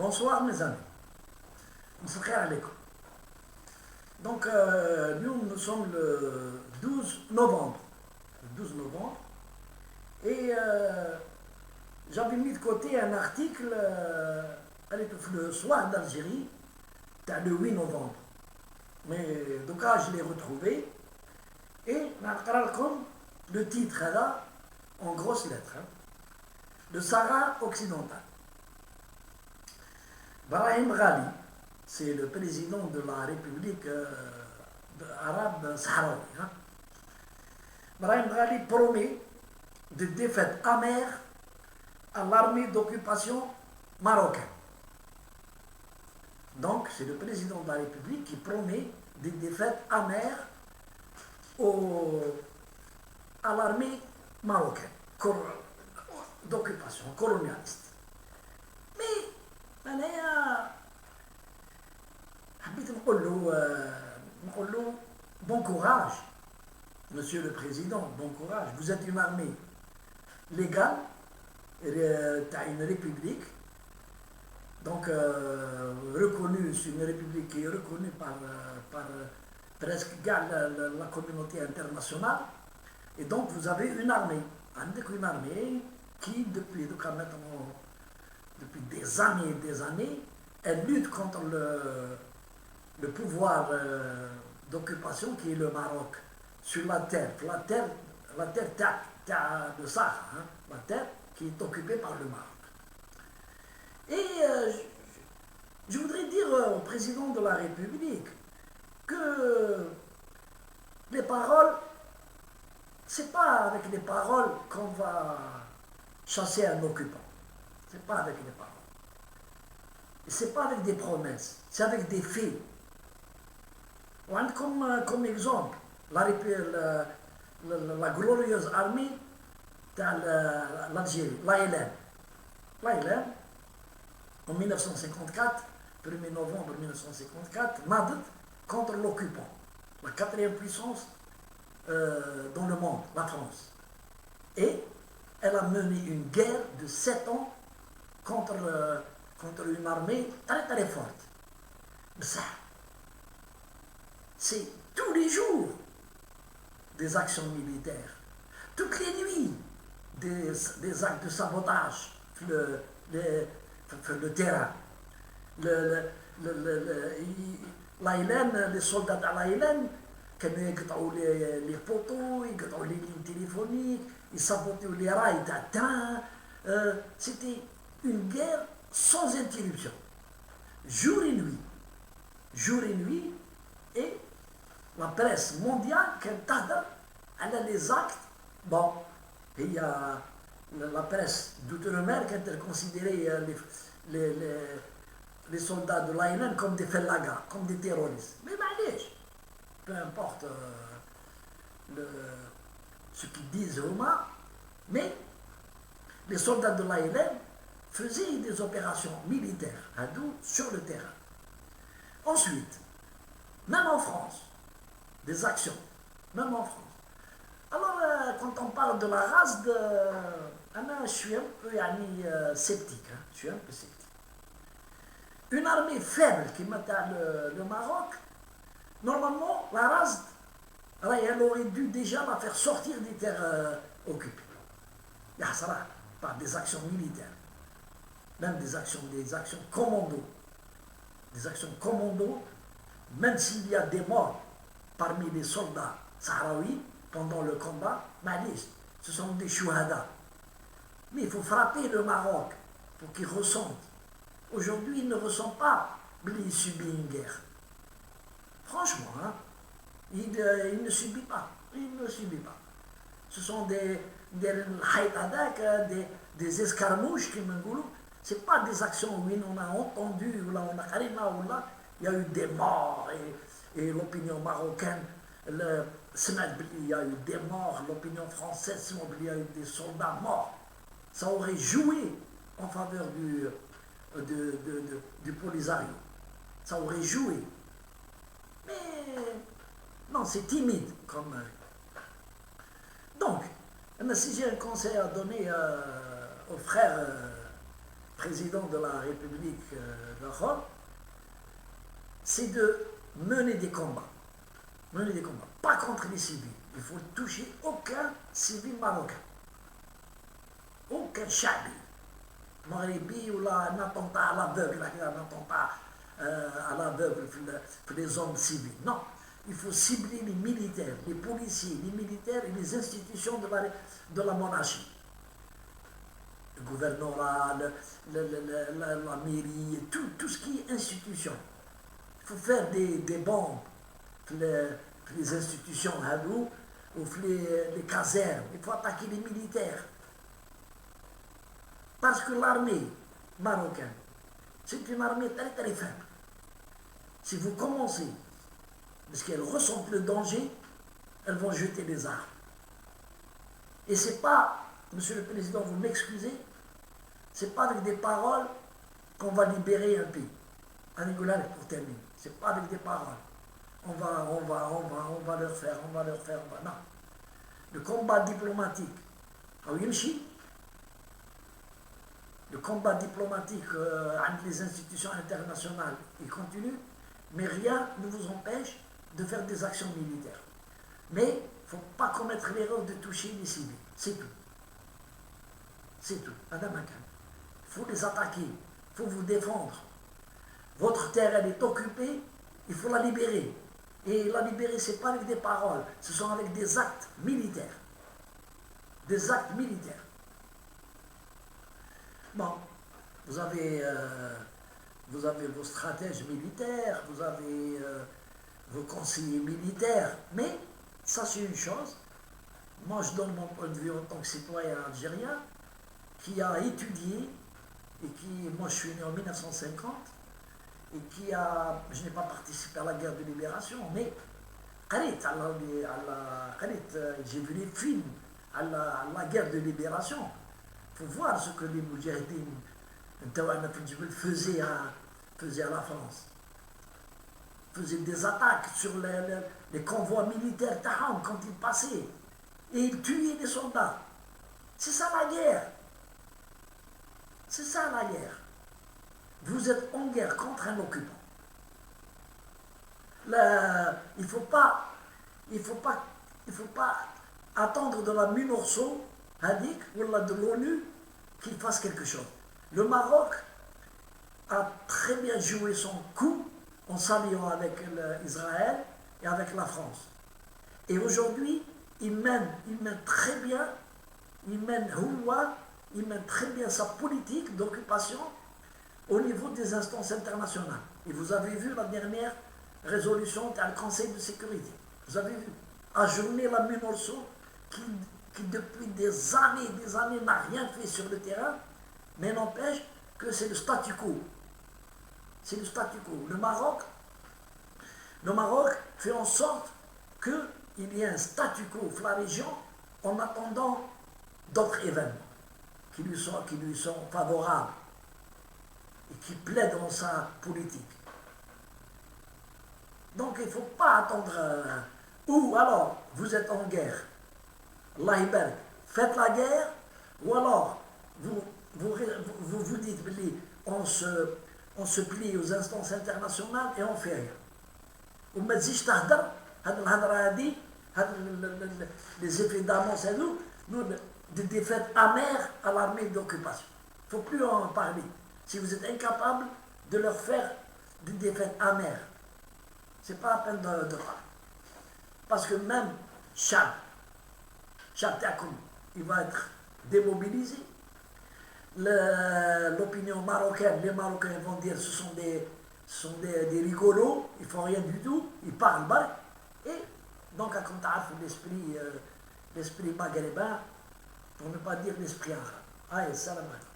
Bonsoir mes amis. Msakher alaikum. Donc nous sommes le 12 novembre. Le 12 novembre. Et j'avais mis de côté un article le soir d'Algérie, le 8 novembre. Mais donc là, je l'ai retrouvé. Et comme le titre là, en grosses lettres, le Sahara occidental. Brahim Ghali, c'est le président de la République arabe sahraoui. Brahim Ghali promet des défaites amères à l'armée d'occupation marocaine. Donc, c'est le président de la République qui promet des défaites amères à l'armée marocaine d'occupation colonialiste. Mais أنا حبيت نقول له bon courage, monsieur le président, bon courage. Vous êtes une armée légale, une république, donc reconnue, c'est une république qui est reconnue par presque la communauté internationale, et donc vous avez une armée qui depuis des années, elle lutte contre le pouvoir d'occupation qui est le Maroc sur la terre de Sahara, la terre qui est occupée par le Maroc. Et je voudrais dire au président de la République que les paroles, c'est pas avec les paroles qu'on va chasser un occupant. C'est pas avec les paroles. C'est pas avec des promesses, c'est avec des faits. Comme exemple, la glorieuse armée de l'Algérie, l'ALN. L'ALN, en 1954, 1er novembre 1954, Madrid contre l'occupant, la quatrième puissance dans le monde, la France. Et elle a mené une guerre de 7 ans contre une armée très très forte. Mais ça, c'est tous les jours des actions militaires, toutes les nuits des actes de sabotage sur le terrain. Les soldats de l'ALN, ils يقطعوا les poteaux, ils يقطعوا les lignes téléphoniques, ils sabotaient les rails d'un train. C'était une guerre sans interruption, jour et nuit, et la presse mondiale, elle a les actes. Bon, il y a la presse d'outre-mer qui a considéré les soldats de l'ALN comme des fellagas, comme des terroristes. Mais peu importe ce qu'ils disent mais les soldats de l'ALN faisaient des opérations militaires à dos sur le terrain. Ensuite, même en France, des actions, même en France. Alors, quand on parle de la race, je suis un peu sceptique. Je suis un peu sceptique. Une armée faible qui mettait le Maroc, normalement, la race, elle aurait dû déjà la faire sortir des terres occupées. Par des actions militaires. Même des actions commando. Des actions commando, même s'il y a des morts parmi les soldats sahraouis pendant le combat, ce sont des chouhadas. Mais il faut frapper le Maroc pour qu'il ressente. Aujourd'hui, il ne ressent pas qu'il subit une guerre. Franchement, il ne subit pas. Il ne subit pas. Ce sont des escarmouches qui me goulent. Ce n'est pas des actions où on a entendu, où on a carrément, où là, il y a eu des morts et l'opinion marocaine, il y a eu des morts, l'opinion française, il y a eu des soldats morts. Ça aurait joué en faveur du Polisario. Ça aurait joué. Mais non, c'est timide comme. Donc, si j'ai un conseil à donner aux frères président de la République de Rome, c'est de mener des combats. Mener des combats. Pas contre les civils. Il faut toucher aucun civil marocain. Aucun chabi. Maghribi ou là, un attentat à l'aveugle, un attentat à l'aveugle pour les hommes civils. Non. Il faut cibler les militaires, les policiers, les militaires et les institutions de la monarchie. Le gouvernorat, la mairie, tout ce qui est institution. Il faut faire des bombes pour les institutions, ou pour les casernes. Il faut attaquer les militaires. Parce que l'armée marocaine, c'est une armée très très faible. Si vous commencez, parce qu'elles ressentent le danger, elles vont jeter les armes. Et c'est pas, Monsieur le Président, vous m'excusez, c'est pas avec des paroles qu'on va libérer un pays. Un Nicolas pour terminer. C'est pas avec des paroles. On va leur faire. Non. Le combat diplomatique, le combat diplomatique entre les institutions internationales, il continue, mais rien ne vous empêche de faire des actions militaires. Mais il ne faut pas commettre l'erreur de toucher les civils. C'est tout. C'est tout. Madame Akan. Il faut les attaquer. Il faut vous défendre. Votre terre, elle est occupée. Il faut la libérer. Et la libérer, ce n'est pas avec des paroles. Ce sont avec des actes militaires. Des actes militaires. Bon. Vous avez vos stratèges militaires. Vous avez vos conseillers militaires. Mais ça, c'est une chose. Moi, je donne mon point de vue en tant que citoyen algérien qui a étudié et qui, moi je suis né en 1950 et qui a, je n'ai pas participé à la guerre de libération, mais j'ai vu les films à la guerre de libération. Il faut voir ce que les Moudjahidines faisaient à la France. Faisaient des attaques sur les convois militaires Taham quand ils passaient. Et ils tuaient les soldats. C'est ça la guerre. C'est ça la guerre. Vous êtes en guerre contre un occupant. Il ne faut pas attendre de la MINURSO, Hadik, ou de l'ONU, qu'il fasse quelque chose. Le Maroc a très bien joué son coup en s'alliant avec Israël et avec la France. Et aujourd'hui, il mène très bien, il mène très bien sa politique d'occupation au niveau des instances internationales. Et vous avez vu la dernière résolution du Conseil de sécurité. Vous avez vu, ajourner la MINURSO qui depuis des années n'a rien fait sur le terrain, mais n'empêche que c'est le statu quo. C'est le statu quo. Le Maroc fait en sorte qu'il y ait un statu quo dans la région en attendant d'autres événements qui lui sont favorables et qui plaident dans sa politique. Donc il ne faut pas attendre. Ou alors vous êtes en guerre, Allah Ibarak, faites la guerre, ou alors vous dites on se plie aux instances internationales et on fait rien. وما تزيدش تهدر هاد الهضره هادي les effets d'annonce et nous des défaites amères à l'armée d'occupation. Il ne faut plus en parler. Si vous êtes incapable de leur faire des défaites amères, ce n'est pas la peine de parler. Parce que même Chab Takoum, il va être démobilisé. L'opinion marocaine, les Marocains vont dire ce sont des rigolos, ils ne font rien du tout, ils parlent bas. Et donc, à compte l'esprit maghrébin, pour ne pas dire l'esprit arabe. Allez, salam alaikum.